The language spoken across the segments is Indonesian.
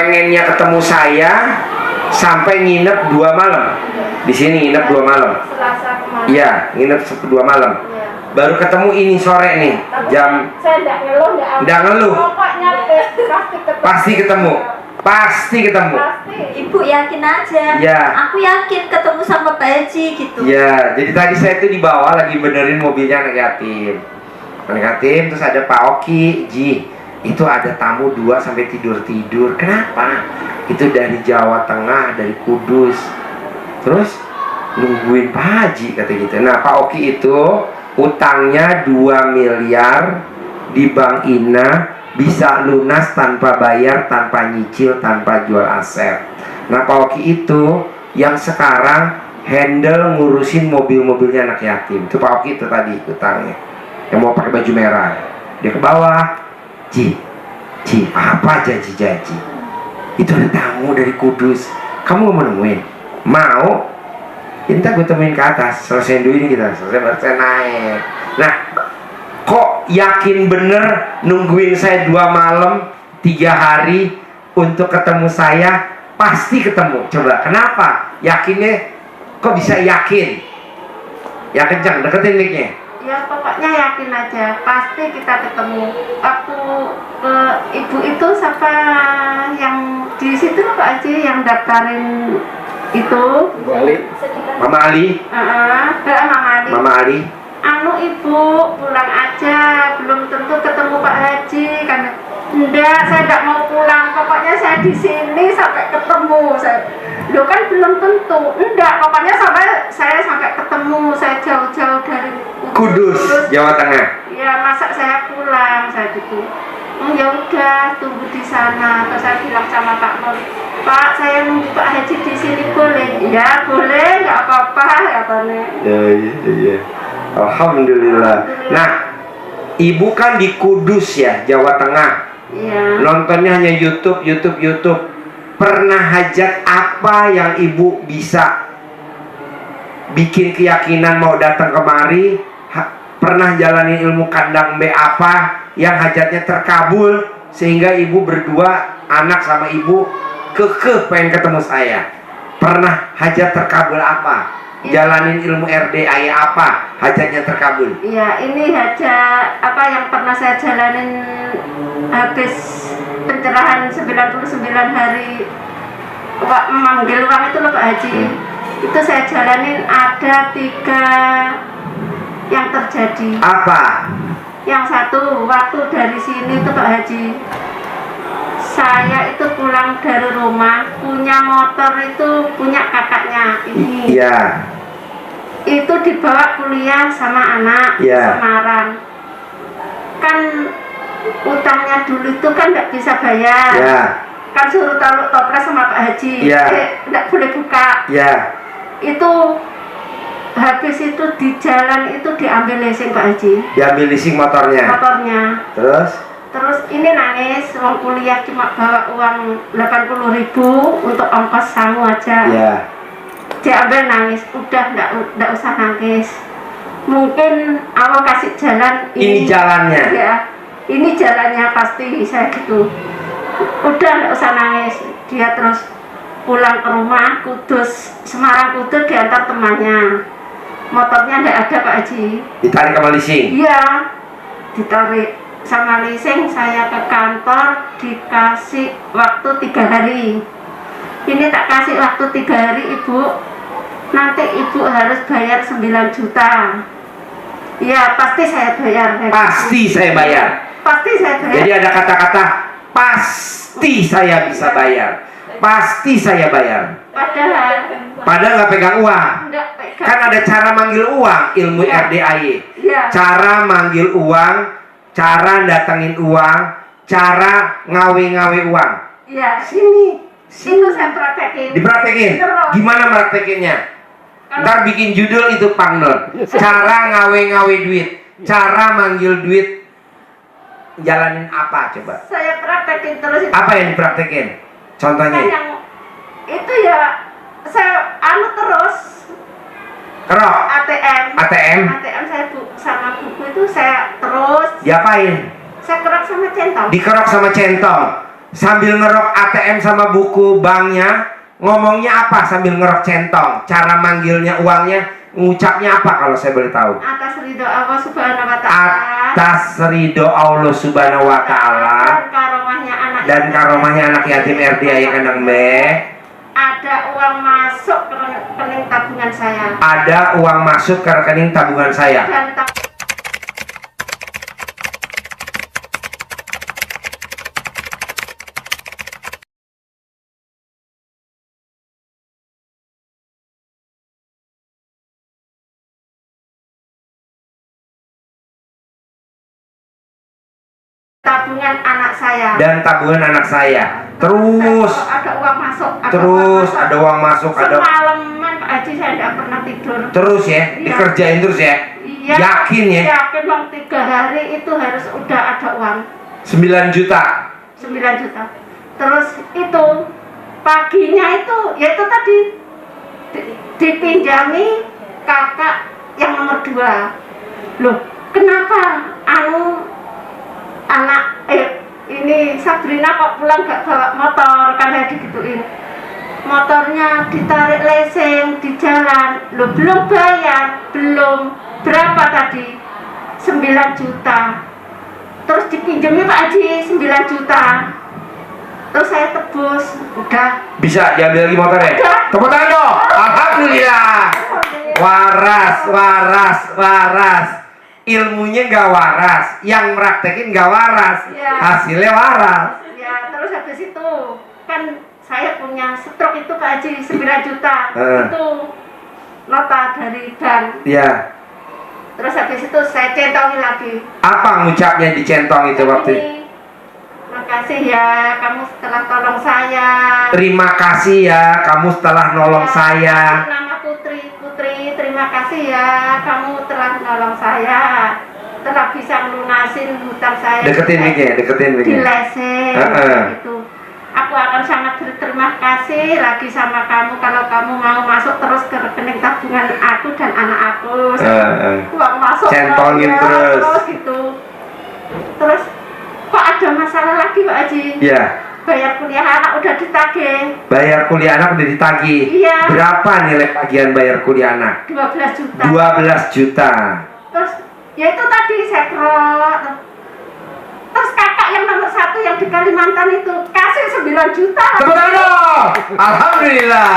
pengennya ketemu saya sampai nginep 2 malam di sini, nginep 2 malam. Selasa kemarin. Iya, nginep 2 malam. Iya. Baru ketemu ini sore nih, jam. Saya enggak ngeluh, Enggak ngeluh. Pokoknya Pasti ketemu. Pasti ketemu. Pasti. Ibu yakin aja. Ya. Aku yakin ketemu sama Pak Haji gitu. Ya, jadi tadi saya tuh di bawah lagi benerin mobilnya anak yatim. Anak yatim, terus ada Pak Oki, Ji. Itu ada tamu 2 sampai tidur-tidur. Kenapa? Itu dari Jawa Tengah, dari Kudus. Terus nungguin Pak Haji kata gitu. Nah, Pak Oki itu utangnya 2 miliar di Bank Ina, bisa lunas tanpa bayar, tanpa nyicil, tanpa jual aset. Nah, Pak Oki itu yang sekarang handle ngurusin mobil-mobilnya anak yatim. Itu Pak Oki itu tadi utangnya, yang mau pakai baju merah. Dia ke bawah, Ji, apa janji-janji? Itu ada tamu dari Kudus. Kamu mau nemuin? Mau? Entah gue temuin ke atas. Selesai dulu ini kita, selesai naik. Nah, kok yakin bener nungguin saya 2 malam 3 hari untuk ketemu saya? Pasti ketemu. Coba, kenapa? Yakinnya kok bisa yakin? Ya kencang, deketin mic-nya. Ya pokoknya yakin aja, pasti kita ketemu. Waktu ibu itu siapa yang di situ Pak Haji yang daftarin itu? Mama Ali. Mama Ali. Mama Ali. Anu ibu pulang aja, belum tentu ketemu Pak Haji kan. Enggak, saya enggak mau pulang. Pokoknya saya di sini sampai ketemu. Lo kan belum tentu. Enggak, pokoknya saya sampai ketemu. Saya jauh-jauh dari Kudus, Jawa Tengah. Ya, masa saya pulang saya gitu. Ya udah, tunggu di sana. Terus saya bilang sama Pak Nur, Pak, saya nunggu Pak Haji di sini boleh? Ya boleh, nggak apa-apa katanya. Ya. Alhamdulillah. Nah, ibu kan di Kudus ya, Jawa Tengah. Iya. Nontonnya hanya YouTube. Pernah hajat apa yang ibu bisa bikin keyakinan mau datang kemari? Pernah jalanin ilmu kandang B apa yang hajatnya terkabul sehingga ibu berdua, anak sama ibu, kekeh pengen ketemu saya? Pernah hajat terkabul apa? Jalanin ilmu RDAI apa hajatnya terkabul? Iya, ini hajat apa yang pernah saya jalanin habis pencerahan 99 hari memanggil uang itu loh Pak Haji. Itu saya jalanin ada 3 yang terjadi. Apa? Yang satu, waktu dari sini tuh Pak Haji, saya itu pulang dari rumah, punya motor itu punya kakaknya ini. Iya. Itu dibawa kuliah sama anak Semarang. Kan utangnya dulu itu kan nggak bisa bayar. Iya. Kan suruh taruh toples sama Pak Haji. Iya. Nggak boleh buka. Iya. Itu habis itu di jalan itu diambil leasing Pak Haji. Diambil leasing motornya. Terus ini nangis, uang kuliah cuma bawa uang 80.000 untuk ongkos sangu aja. Iya. Diambil nangis, udah enggak usah nangis. Mungkin Allah kasih jalan ini jalannya. Ya, ini jalannya pasti saya gitu. Udah enggak usah nangis. Dia terus pulang ke rumah Kudus, Semarang Kudus, diantar temannya. Motornya enggak ada Pak Haji. Ditarik sama leasing? Iya, ditarik sama leasing. Saya ke kantor dikasih waktu 3 hari. Ini tak kasih waktu 3 hari ibu. Nanti ibu harus bayar 9 juta. Ya pasti saya bayar. Pasti saya bayar. Pasti saya bayar. Jadi ada kata-kata pasti saya bisa bayar. Pasti saya bayar. Padahal nggak pegang uang. Kan ada cara manggil uang, ilmu RDAI. Ya. Cara manggil uang, cara datangin uang, cara ngawe-ngawe uang. Iya. Sini. Itu saya praktekin. Dipraktekin? Gimana praktekinnya? Ntar bikin judul itu Pang Nur. Cara ngawe-ngawe duit, cara manggil duit. Jalanin apa coba? Saya praktekin terus itu. Apa yang dipraktekin? Contohnya? Yang itu ya saya terus. Kerok? ATM saya sama buku itu saya terus. Diapain? Saya kerok sama centong. Dikerok sama centong. Sambil ngerok ATM sama buku banknya, ngomongnya apa sambil ngerok centong? Cara manggilnya uangnya, ngucapnya apa kalau saya boleh tahu? Atas ridho Allah Subhanahu wa taala. Atas ridho Allah Subhanahu wa taala. Dan karomahnya anak yatim RDAY Kandang Embe. Ada uang masuk ke rekening tabungan saya. Ada uang masuk ke rekening tabungan saya. Dan tabungan anak saya. Dan tabungan anak saya. Terus ada uang masuk. ada uang masuk. Semalaman Pak Haji saya tidak pernah tidur. Terus ya, Iya. dikerjain terus ya. Iya. Yakin ya? Yakin bang, 3 hari itu harus udah ada uang 9 juta. 9 juta. Terus itu paginya itu, ya itu tadi dipinjami kakak yang nomor 2. Loh, kenapa anak ini Sabrina kok pulang gak bawa motor? Kan saya digituin. Motornya ditarik leseng di jalan. Loh, belum bayar, belum. Berapa tadi? 9 juta. Terus dipinjami Pak Haji 9 juta. Terus saya tebus, udah. Bisa diambil lagi motornya? Udah. Tepuk tangan dong. Alhamdulillah. Waras. Ilmunya nggak waras, yang meraktekin nggak waras, Ya. hasilnya waras. Ya, terus habis itu kan saya punya stroke itu Pak Haji 9 juta. Heeh. Itu nota dari bank. Ya. Terus habis itu saya centongin lagi. Apa ngucapnya di centong itu waktu itu? Ini, makasih ya kamu setelah tolong saya. Terima kasih ya, kamu setelah nolong Ya, saya. nama Putri, terima kasih ya kamu telah menolong saya, telah bisa melunasin hutang saya. Deketin mic-nya. Di leseng. Itu. Aku akan sangat berterima kasih lagi sama kamu kalau kamu mau masuk terus ke rekening tabungan aku dan anak aku. Uang masuk Centongin ya, terus. gitu. Terus kok ada masalah lagi Pak Haji? Iya. Bayar kuliah anak udah ditagih. Bayar kuliah anak udah ditagih. Iya. Berapa nilai tagihan bayar kuliah anak? 12 juta. 12 juta. Terus ya itu tadi saya krot. Terus kakak yang nomor 1 yang di Kalimantan itu kasih 9 juta. Tepuk tangan dong. Alhamdulillah.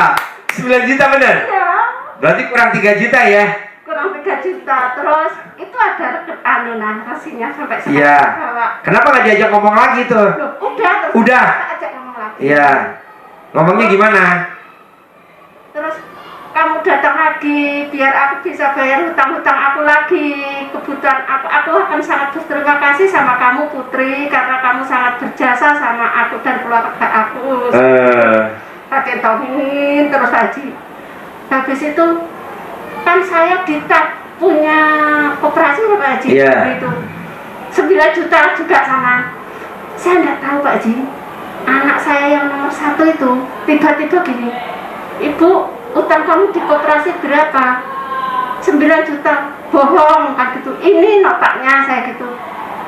9 juta bener? Iya. Berarti kurang 3 juta ya? Kurang 3 juta. Terus itu ada resinya sampai sekarang. Iya. Bawa. Kenapa nggak diajak ngomong lagi tuh? Loh, udah. Terus Udah. kita ajak ngomong lagi. Iya. Ngomongnya gimana? Terus kamu datang lagi biar aku bisa bayar hutang-hutang aku lagi, kebutuhan aku. Aku akan sangat berterima kasih sama kamu Putri karena kamu sangat berjasa sama aku dan keluarga aku. Pakai tongin terus Haji. Habis itu kan saya punya koperasi ya Pak Haji. Iya. Itu 9 juta juga sana. Saya nggak tahu Pak Haji. Anak saya yang nomor 1 itu tiba-tiba gini, Ibu, utang kamu di koperasi berapa? 9 juta. Bohong kan gitu. Ini notanya saya gitu.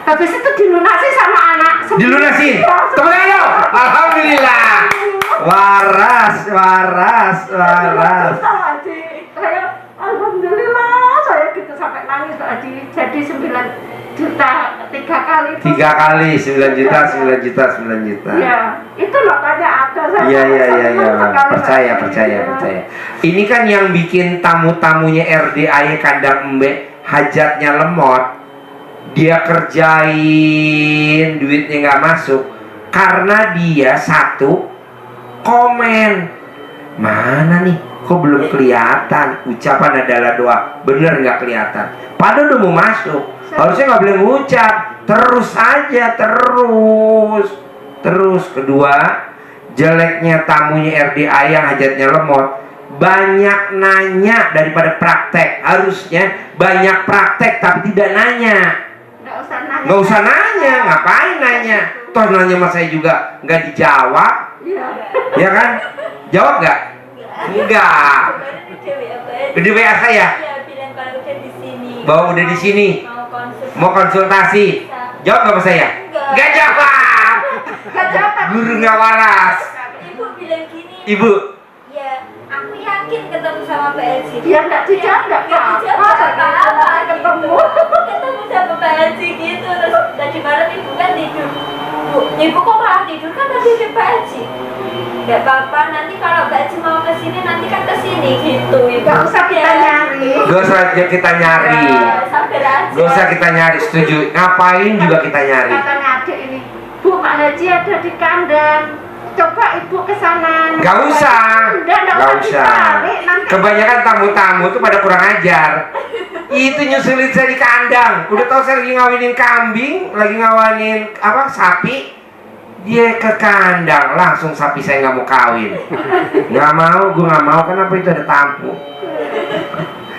Habis itu dilunasi sama anak. Dilunasi. Tepuk tangan dong. Alhamdulillah. Waras. Saya alhamdulillah saya gitu sampai nangis Pak Haji. Jadi 9 juta 3 kali. 3 kali 9 juta. Iya, itu notanya ada. Saya Iya. senang sekali, Pak Percaya. Haji. Ini kan yang bikin tamu-tamunya RDAY Kandang Embe hajatnya lemot. Dia kerjain duitnya nggak masuk karena dia satu komen. Mana nih? Kok belum kelihatan? Ucapan adalah doa. Bener nggak kelihatan? Padahal udah mau masuk. Harusnya nggak boleh ngucap. Terus aja, terus. Kedua, jeleknya tamunya RDA yang hajatnya lemot, banyak nanya daripada praktek. Harusnya banyak praktek tapi tidak nanya. Nggak usah nanya, ngapain nanya? Toh nanya sama saya juga nggak dijawab. Iya. Ya kan? Jawab nggak? Enggak. Di WA saya. Ya, bilang kalau udah di sini. Bahwa udah di sini. Mau konsultasi. Mau konsultasi. Jawab nggak sama saya? Nggak jawab. Nggak jawab. Guru nggak waras. Ibu bilang gini. Ibu, Ya, aku yakin ketemu sama Mbak Elsi. Dia nggak dijawab nggak apa-apa. Ketemu sama Mbak Elsi gitu. Terus tadi malam ibu kan tidur. Bu, ibu kok malah tidur kan tadi ada Mbak Elsi. Gak apa-apa, nanti kalau Mbak Elsi mau kesini nanti kan kesini gitu. Ibu. Nggak usah kita nyari. gak usah kita nyari. Sabar aja. Gak usah kita nyari, setuju. Ngapain juga kita nyari. Katanya adik ini, Bu, Pak Haji ada di kandang. Coba ibu ke sana. Gak usah. Nggak Gak usah. ditarik, nanti. Kebanyakan tamu-tamu tuh pada kurang ajar. Itu nyusulin saya di kandang. Udah tau saya lagi ngawinin kambing, lagi ngawinin apa sapi. Dia ke kandang, langsung sapi saya nggak mau kawin. Nggak mau, gue nggak mau. Kenapa itu ada tamu?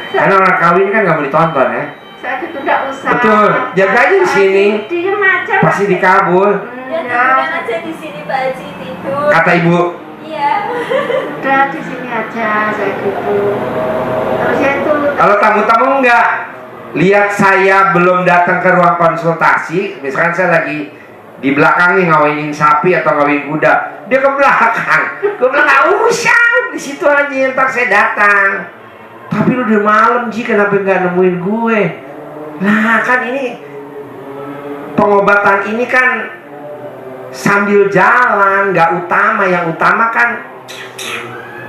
Karena orang kawin kan nggak mau ditonton ya. Saya gitu nggak usah. Betul, jaga aja di sini. Diem aja. Pasti dikabul. Ya, tiduran aja di sini Mbak Elsi tidur. Kata ibu. Iya. Udah di sini aja, saya gitu. Terus ya itu. Kalau tamu-tamu enggak, lihat saya belum datang ke ruang konsultasi, misalkan saya lagi di belakang nih ngawinin sapi atau ngawinin kuda, dia ke belakang. Gue bilang nggak usah, di situ aja ntar saya datang. Tapi lu udah malam Ji, kenapa nggak nemuin gue? Nah kan ini pengobatan ini kan sambil jalan, nggak utama. Yang utama kan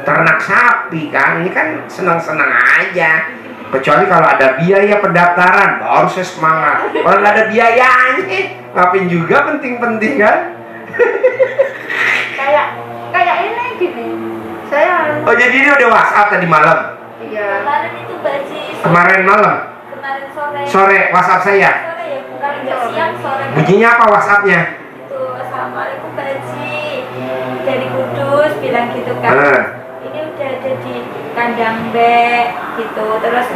ternak sapi kan, ini kan senang-senang aja. Kecuali kalau ada biaya pendaftaran, baru saya semangat. Kalau nggak ada biayanya, ngapain juga penting-penting kan? kayak ini gini. Saya. Oh jadi ini udah WhatsApp tadi malam? Iya. Kemarin itu Mbak Elsi. Kemarin malam? Kemarin sore. Sore WhatsApp saya? Sore ya, bukan nggak siang sore. Bunyinya apa WhatsAppnya? Itu assalamualaikum Mbak Elsi. Dari Kudus bilang gitu kan. Ini udah ada di kandang Mbak gitu. Terus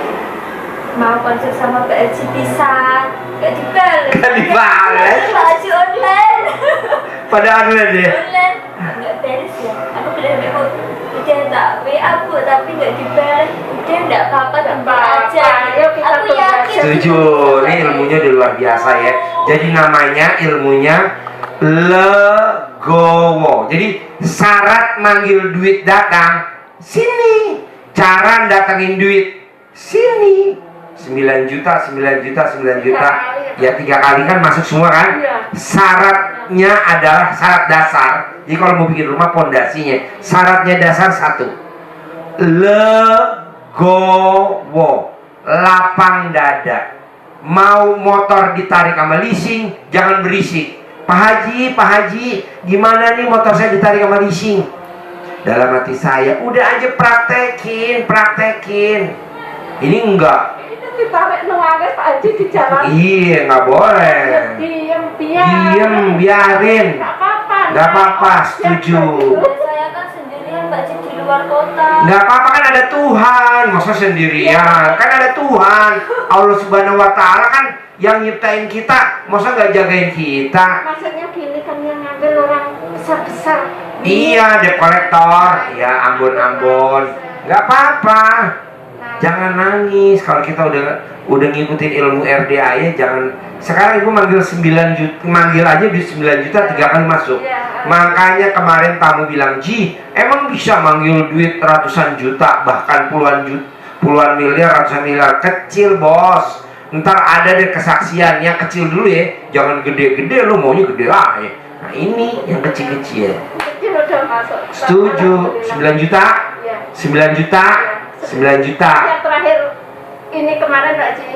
mau konsul sama Mbak Elsi bisa. Gak dibales. Gak dibales? Baju online. Pada online deh? Online. Nggak beres ya. Aku bilang sama ibu, udah tak WA Bu, tapi nggak dibales. Udah nggak apa-apa, tunggu aja. Yuk kita Aku tunggu yakin. Setuju, ini ilmunya udah luar biasa ya. Jadi namanya ilmunya legowo. Jadi syarat manggil duit datang sini, cara datangin duit sini. 9 juta, 9 juta, 9 juta. Ya 3 kali kan masuk semua kan? Syaratnya adalah syarat dasar. Jadi kalau mau bikin rumah pondasinya, syaratnya dasar 1. Legowo, lapang dada. Mau motor ditarik sama leasing, jangan berisik. Pak Haji, gimana nih motor saya ditarik sama leasing? Dalam hati saya, udah aja praktekin. Ini enggak. Itu ditarik nangis Pak Haji di jalan. Iya, nggak boleh. Biarin. Nggak apa-apa, setuju. Dan saya kan sendirian Mbak Cik di luar kota. Nggak apa-apa, kan ada Tuhan. Masa sendirian? Kan ada Tuhan. Allah Subhanahu Wa Taala kan yang nyiptain kita. Masa nggak jagain kita? Maksudnya gini kan yang ngambil orang besar-besar. Iya, debt kolektor. Ya, Ambon. Nggak apa-apa. Jangan nangis. Kalau kita udah ngikutin ilmu RDA ya, jangan. Sekarang ibu manggil 9 juta, manggil aja di 9 juta 3 kali masuk. Makanya kemarin tamu bilang, Ji, emang bisa manggil duit ratusan juta, bahkan puluhan miliar, ratusan miliar. Kecil bos. Ntar ada deh kesaksian. Yang kecil dulu ya, jangan gede-gede, lu maunya gede lah ya. Nah ini yang kecil-kecil. Kecil udah masuk. Setuju. 9 juta? 9 juta? 9 juta. Yang terakhir ini kemarin Mbak Ji,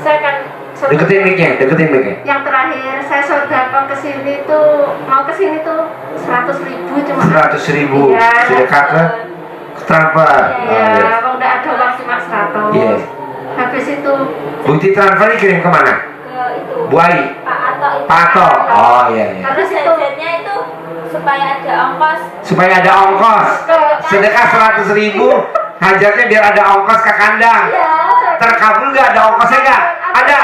saya kan Deketin mic-nya. yang terakhir saya sodako kesini tuh, mau kesini tuh 100.000 cuma 100.000 Iya. sedekah ke transfer. ya, kalau nggak ada uang cuma 100. Iya. Habis itu Bukti transfer kirim kemana? Ke itu. Bu Ai? Pak Ato itu. Pak Ato. Oh iya. Terus jajannya itu supaya ada ongkos. Supaya ada ongkos. Sedekah 100.000, hajarnya biar ada ongkos ke kandang. Terkabul nggak? Ada ongkosnya nggak? Ada.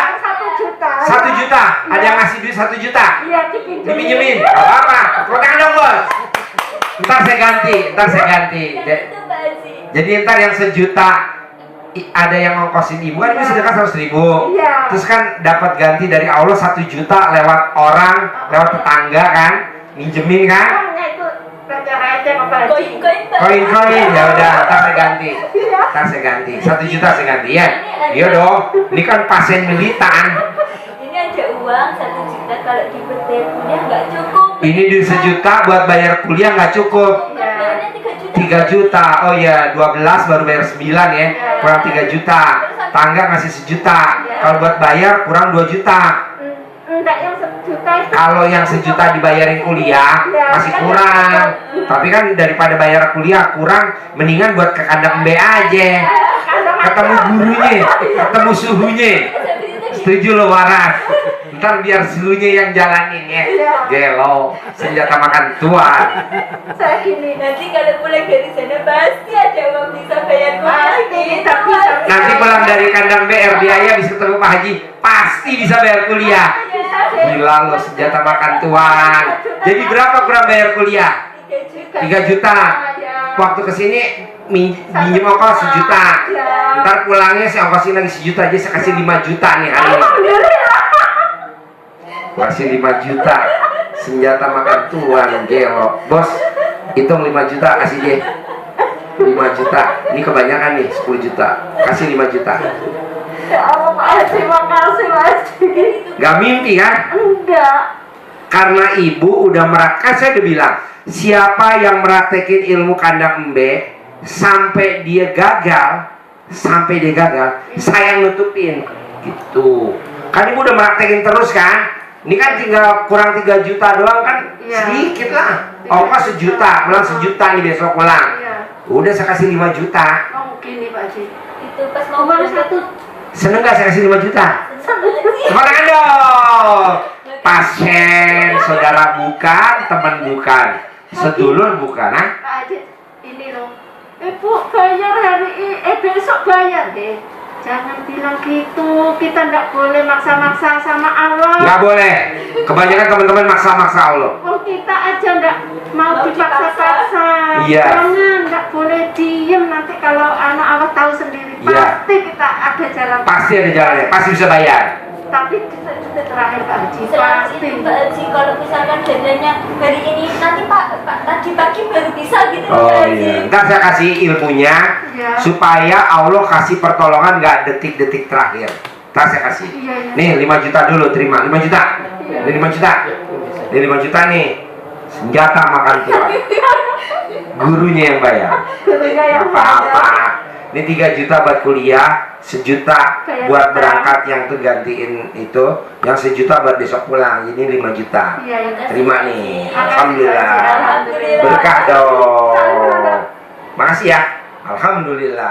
1 juta. Ada yang ngasih duit 1 juta? Iya, dipinjemin. Gak apa-apa. Tepuk tangan dong bos. Ntar saya ganti. Itu Mbak Elsi. Jadi ntar yang 1 juta ada yang ngongkosin ibu kan, ini sedekah 100.000. Iya. Terus kan dapat ganti dari Allah 1 juta lewat orang, lewat tetangga kan. Minjemin kan? Uangnya itu receh-receh Pak Haji. Koin-koin Pak. Koin-koin ya udah, ntar saya ganti. Ntar saya ganti. 1 juta saya ganti ya. Iya dong. Ini kan pasien militan. Ini ada uang 1 juta kalau di bayar kuliah nggak cukup. Ini di 1 juta buat bayar kuliah nggak cukup. Bayarnya 3 juta. 3 juta. Oh ya, 12 baru bayar 9 ya. Kurang 3 juta. Tangga ngasih 1 juta. Kalau buat bayar kurang 2 juta. Enggak yang 1 juta itu. Kalau yang 1 juta dibayarin kuliah masih kurang. Tapi kan daripada bayar kuliah kurang, mendingan buat ke kandang B aja. Ketemu gurunya, ketemu suhunya. Setuju lo waras. Ntar biar suhunya yang jalanin ya. Gelo, senjata makan tuan. Saya gini. Nanti kalau pulang dari sana pasti ada uang bisa bayar kuliah. Tapi Nanti pulang dari kandang BR biaya bisa ketemu Pak Haji, pasti bisa bayar kuliah. Gila lo, senjata makan tuan. Jadi berapa kurang bayar kuliah? 3 juta. Waktu kesini minjem ongkos 1 juta. Ntar pulangnya saya ongkosin lagi 1 juta aja, saya kasih 5 juta nih hari ini. Kasih 5 juta. Senjata makan tuan, gelo. Bos, hitung 5 juta kasih dia. 5 juta. Ini kebanyakan nih, 10 juta. Kasih 5 juta. Ya Allah Pak Haji, makasih Pak Haji. Gak mimpi kan? Enggak. Karena ibu udah kan saya udah bilang, siapa yang meraktekin ilmu kandang embe sampai dia gagal, saya yang nutupin gitu. Kan ibu udah meraktekin terus kan? Ini kan tinggal kurang 3 juta doang kan? Iya. Sedikit lah. Ongkos 1 juta, pulang 1 juta nih besok pulang. Iya. Udah saya kasih 5 juta. Oh gini Pak Haji. Itu pas mau Cuma pulang 1. Seneng gak saya kasih 5 juta? Tepuk tangan dong. Pasien, saudara bukan, teman bukan, sedulur bukan, ah? Pak Haji, ini loh. Ibu bayar hari ini, besok bayar deh. Jangan bilang gitu. Kita nggak boleh maksa-maksa sama Allah. Nggak boleh. Kebanyakan teman-teman maksa-maksa Allah. Oh, kita aja nggak mau dipaksa-paksa. Iya. Jangan, nggak boleh diem. Nanti kalau anak Allah tahu sendiri, Iya. pasti kita ada jalan. Pasti ada jalannya, pasti bisa bayar. Tapi kita terakhir Pak Haji, Selain pasti. itu Pak Haji, kalau misalkan deadline-nya hari ini, nanti Pak tadi pagi baru bisa gitu Oh Pak Haji. iya. Ntar saya kasih ilmunya Iya. supaya Allah kasih pertolongan nggak detik-detik terakhir. Ntar saya kasih. Iya, iya. Nih 5 juta dulu, terima 5 juta. Ini 5 juta. Ini 5 juta nih. Senjata makan tuan. Gurunya yang bayar. Gurunya yang Apa-apa. Ini 3 juta buat kuliah, 1 juta Kayak buat kita. berangkat yang tuh gantiin itu, yang 1 juta buat besok pulang. Ini 5 juta. Iya, iya. Terima nih. Makasih, Alhamdulillah. Alhamdulillah. Berkah dong. Makasih ya. Alhamdulillah.